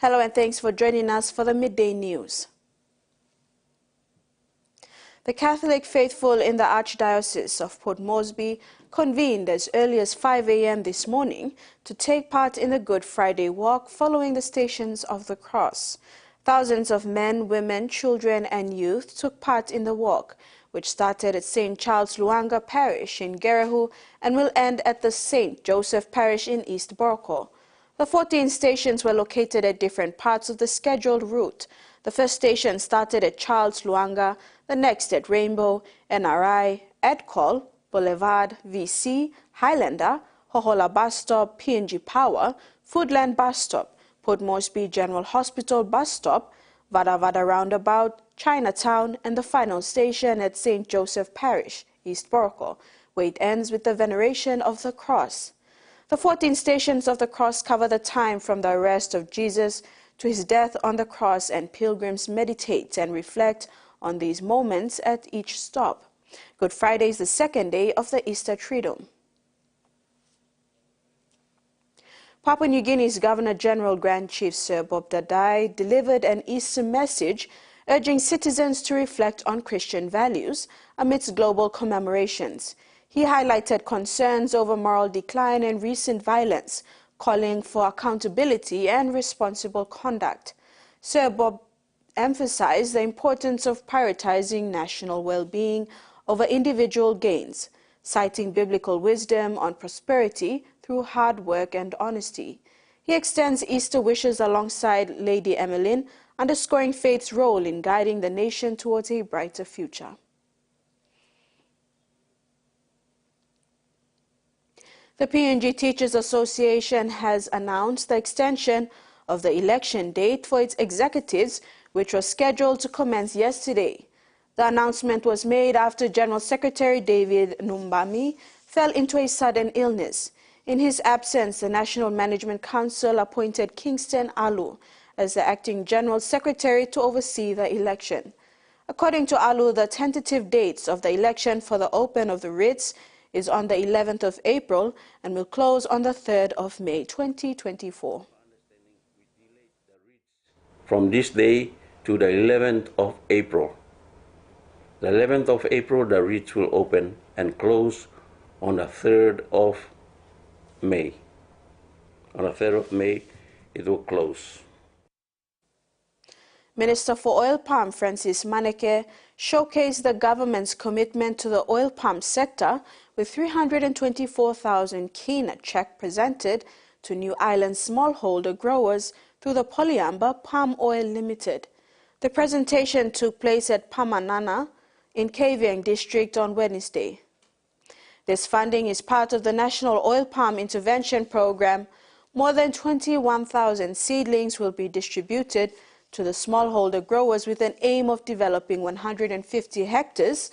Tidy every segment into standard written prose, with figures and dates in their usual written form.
Hello and thanks for joining us for the midday news. The Catholic faithful in the Archdiocese of Port Moresby convened as early as 5 a.m. this morning to take part in the Good Friday walk following the Stations of the Cross. Thousands of men, women, children and youth took part in the walk, which started at St. Charles Luanga Parish in Gerehu and will end at the St. Joseph Parish in East Boroko. The 14 stations were located at different parts of the scheduled route. The first station started at Charles Luanga, the next at Rainbow, NRI, Edcol, Boulevard, VC, Highlander, Hohola Bus Stop, PNG Power, Foodland Bus Stop, Port Moresby General Hospital Bus Stop, Vada Vada Roundabout, Chinatown, and the final station at St. Joseph Parish, East Boroko, where it ends with the veneration of the cross. The 14 stations of the cross cover the time from the arrest of Jesus to his death on the cross, and pilgrims meditate and reflect on these moments at each stop. Good Friday is the second day of the Easter Triduum. Papua New Guinea's Governor-General Grand Chief Sir Bob Dadai delivered an Easter message urging citizens to reflect on Christian values amidst global commemorations. He highlighted concerns over moral decline and recent violence, calling for accountability and responsible conduct. Sir Bob emphasized the importance of prioritizing national well-being over individual gains, citing biblical wisdom on prosperity through hard work and honesty. He extends Easter wishes alongside Lady Emmeline, underscoring faith's role in guiding the nation towards a brighter future. The PNG Teachers Association has announced the extension of the election date for its executives, which was scheduled to commence yesterday. The announcement was made after General Secretary David Numbami fell into a sudden illness. In his absence, the National Management Council appointed Kingston Alu as the acting General Secretary to oversee the election. According to Alu, the tentative dates of the election for the open of the writs is on the 11th of April and will close on the 3rd of May 2024. From this day to the 11th of April. The 11th of April, the writs will open and close on the 3rd of May. On the 3rd of May, it will close. Minister for Oil Palm Francis Maneke showcased the government's commitment to the oil palm sector with 324,000 kina check presented to New Island smallholder growers through the Polyamba Palm Oil Limited. The presentation took place at Pamanana in Kavieng District on Wednesday. This funding is part of the National Oil Palm Intervention Program. More than 21,000 seedlings will be distributed to the smallholder growers with an aim of developing 150 hectares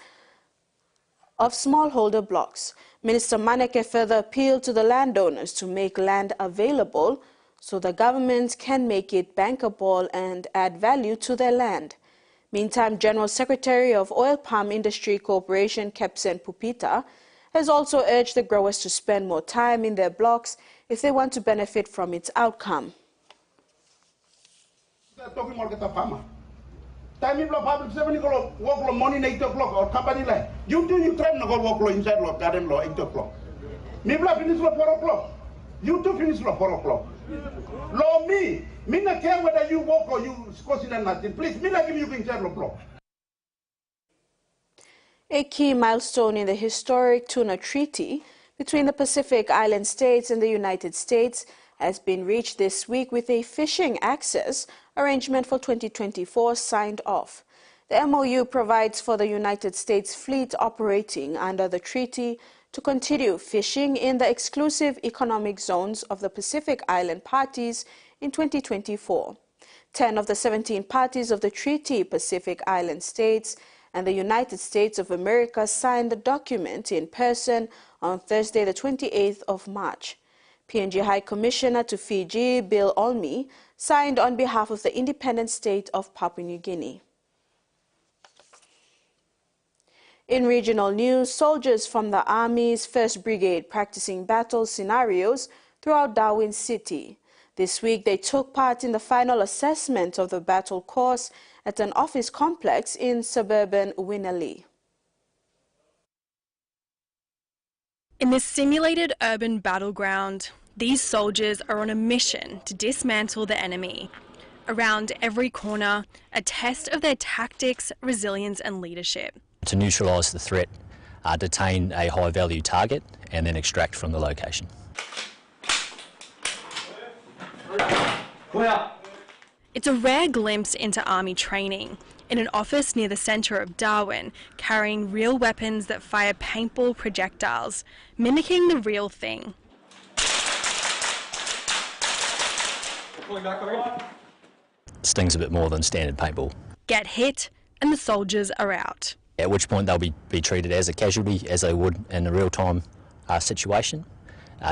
of smallholder blocks. Minister Maneke further appealed to the landowners to make land available so the government can make it bankable and add value to their land. Meantime, General Secretary of Oil Palm Industry Corporation, Kepsen Pupita, has also urged the growers to spend more time in their blocks if they want to benefit from its outcome. Talking about the farmer. Time if public 7 o'clock, work morning 8 o'clock or company like you try to go work inside law, garden law 8 o'clock. Mibla finish law 4 o'clock. You too finish law 4 o'clock. Law me not care whether you work or you consider nothing. Please, me not give you inside law block. A key milestone in the historic Tuna Treaty between the Pacific Island states and the United States has been reached this week with a fishing access arrangement for 2024 signed off. The MOU provides for the United States fleet operating under the treaty to continue fishing in the exclusive economic zones of the Pacific Island parties in 2024. 10 of the 17 parties of the treaty, Pacific Island states, and the United States of America signed the document in person on Thursday, the 28th of March. PNG High Commissioner to Fiji, Bill Olney, signed on behalf of the independent state of Papua New Guinea. In regional news, soldiers from the Army's 1st Brigade practicing battle scenarios throughout Darwin City. This week, they took part in the final assessment of the battle course at an office complex in suburban Winnerlee. In this simulated urban battleground, these soldiers are on a mission to dismantle the enemy. Around every corner, a test of their tactics, resilience and leadership. To neutralise the threat, detain a high-value target and then extract from the location. It's a rare glimpse into army training, in an office near the centre of Darwin, carrying real weapons that fire paintball projectiles, mimicking the real thing. Stings a bit more than standard paintball. Get hit and the soldiers are out. At which point they'll be treated as a casualty, as they would in a real-time situation,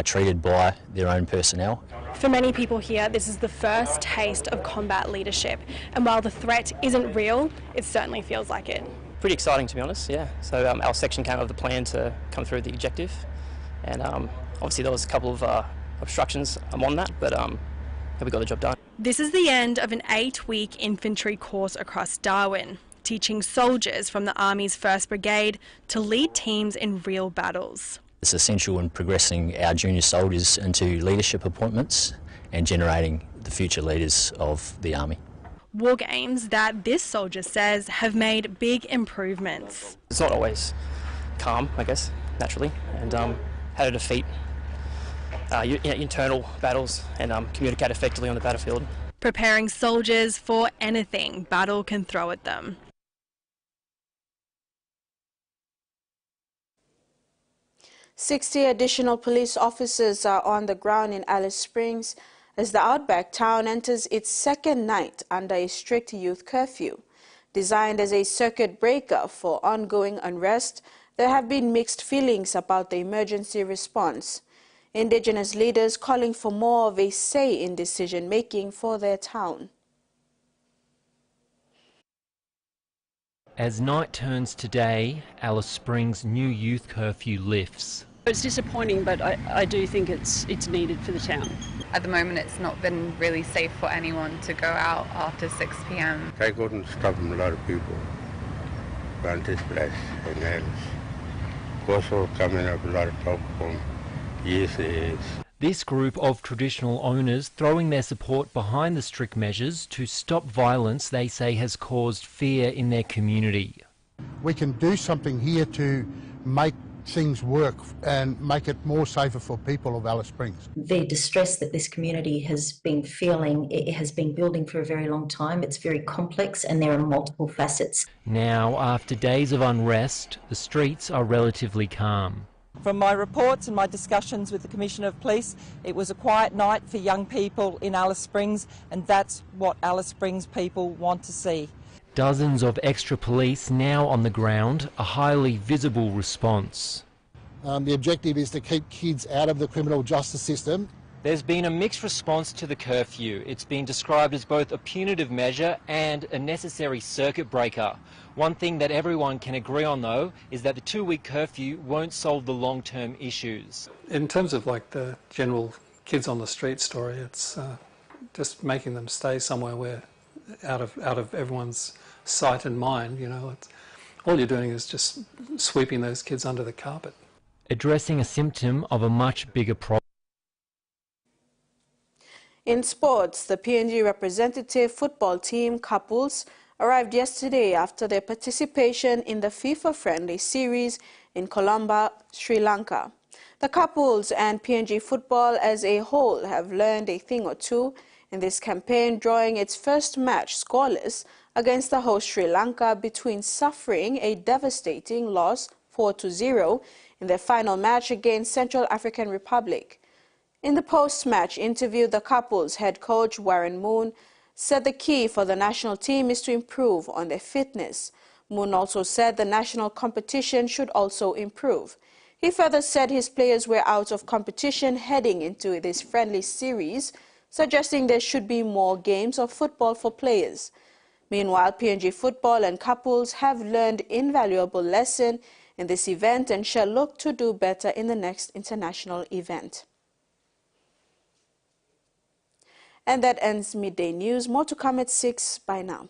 treated by their own personnel. For many people here, this is the first taste of combat leadership, and while the threat isn't real, it certainly feels like it. Pretty exciting, to be honest, yeah. So our section came up with a plan to come through the objective, and obviously there was a couple of obstructions on that, but we got the job done. This is the end of an 8-week infantry course across Darwin, teaching soldiers from the Army's 1st Brigade to lead teams in real battles. It's essential in progressing our junior soldiers into leadership appointments and generating the future leaders of the Army. War games that this soldier says have made big improvements. It's not always calm, I guess, naturally, and how to defeat internal battles and communicate effectively on the battlefield. Preparing soldiers for anything battle can throw at them. "60 additional police officers are on the ground in Alice Springs as the Outback town enters its 2nd night under a strict youth curfew. Designed as a circuit breaker for ongoing unrest, there have been mixed feelings about the emergency response. Indigenous leaders calling for more of a say in decision-making for their town. As night turns today, Alice Springs' new youth curfew lifts. It's disappointing, but I do think it's needed for the town. At the moment, it's not been really safe for anyone to go out after 6 p.m. They couldn't stop a lot of people around this place in Alice. Also coming up a lot of talk from years to years. This group of traditional owners throwing their support behind the strict measures to stop violence they say has caused fear in their community. We can do something here to make things work and make it more safer for people of Alice Springs. The distress that this community has been feeling, it has been building for a very long time. It's very complex and there are multiple facets. Now, after days of unrest, the streets are relatively calm. From my reports and my discussions with the Commissioner of Police, it was a quiet night for young people in Alice Springs, and that's what Alice Springs people want to see. Dozens of extra police now on the ground, a highly visible response. The objective is to keep kids out of the criminal justice system. There's been a mixed response to the curfew. It's been described as both a punitive measure and a necessary circuit breaker. One thing that everyone can agree on, though, is that the 2-week curfew won't solve the long-term issues. In terms of like the general kids on the street story, it's just making them stay somewhere where out of everyone's sight and mind. You know, all you're doing is just sweeping those kids under the carpet. Addressing a symptom of a much bigger problem. In sports, the PNG representative football team couples arrived yesterday after their participation in the FIFA-friendly series in Colombo, Sri Lanka. The couples and PNG football as a whole have learned a thing or two in this campaign, drawing its first match scoreless against the host Sri Lanka between suffering a devastating loss 4-0 in their final match against Central African Republic. In the post-match interview, the couple's head coach, Warren Moon, said the key for the national team is to improve on their fitness. Moon also said the national competition should also improve. He further said his players were out of competition heading into this friendly series, suggesting there should be more games of football for players. Meanwhile, PNG football and couples have learned invaluable lesson in this event and shall look to do better in the next international event. And that ends Midday News. More to come at 6. Bye now.